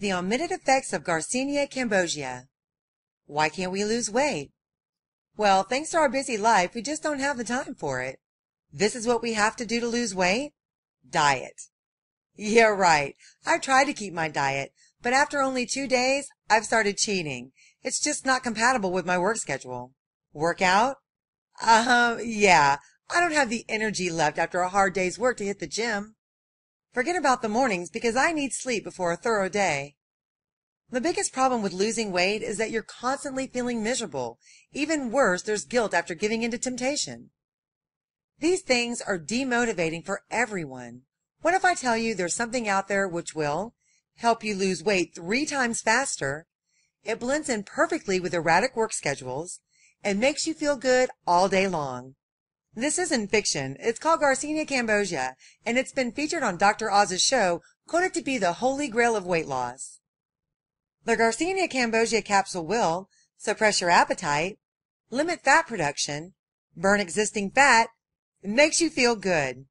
The omitted effects of Garcinia cambogia. Why can't we lose weight? Well, thanks to our busy life, we just don't have the time for it. This is what we have to do to lose weight? Diet. Yeah, right. I've tried to keep my diet, but after only 2 days, I've started cheating. It's just not compatible with my work schedule. Work out? Yeah. I don't have the energy left after a hard day's work to hit the gym. Forget about the mornings because I need sleep before a thorough day. The biggest problem with losing weight is that you're constantly feeling miserable. Even worse, there's guilt after giving in to temptation. These things are demotivating for everyone. What if I tell you there's something out there which will help you lose weight 3 times faster? It blends in perfectly with erratic work schedules and makes you feel good all day long. This isn't fiction. It's called Garcinia cambogia, and it's been featured on Dr. Oz's show, quoted to be the holy grail of weight loss. The Garcinia cambogia capsule will suppress your appetite, limit fat production, burn existing fat, and makes you feel good.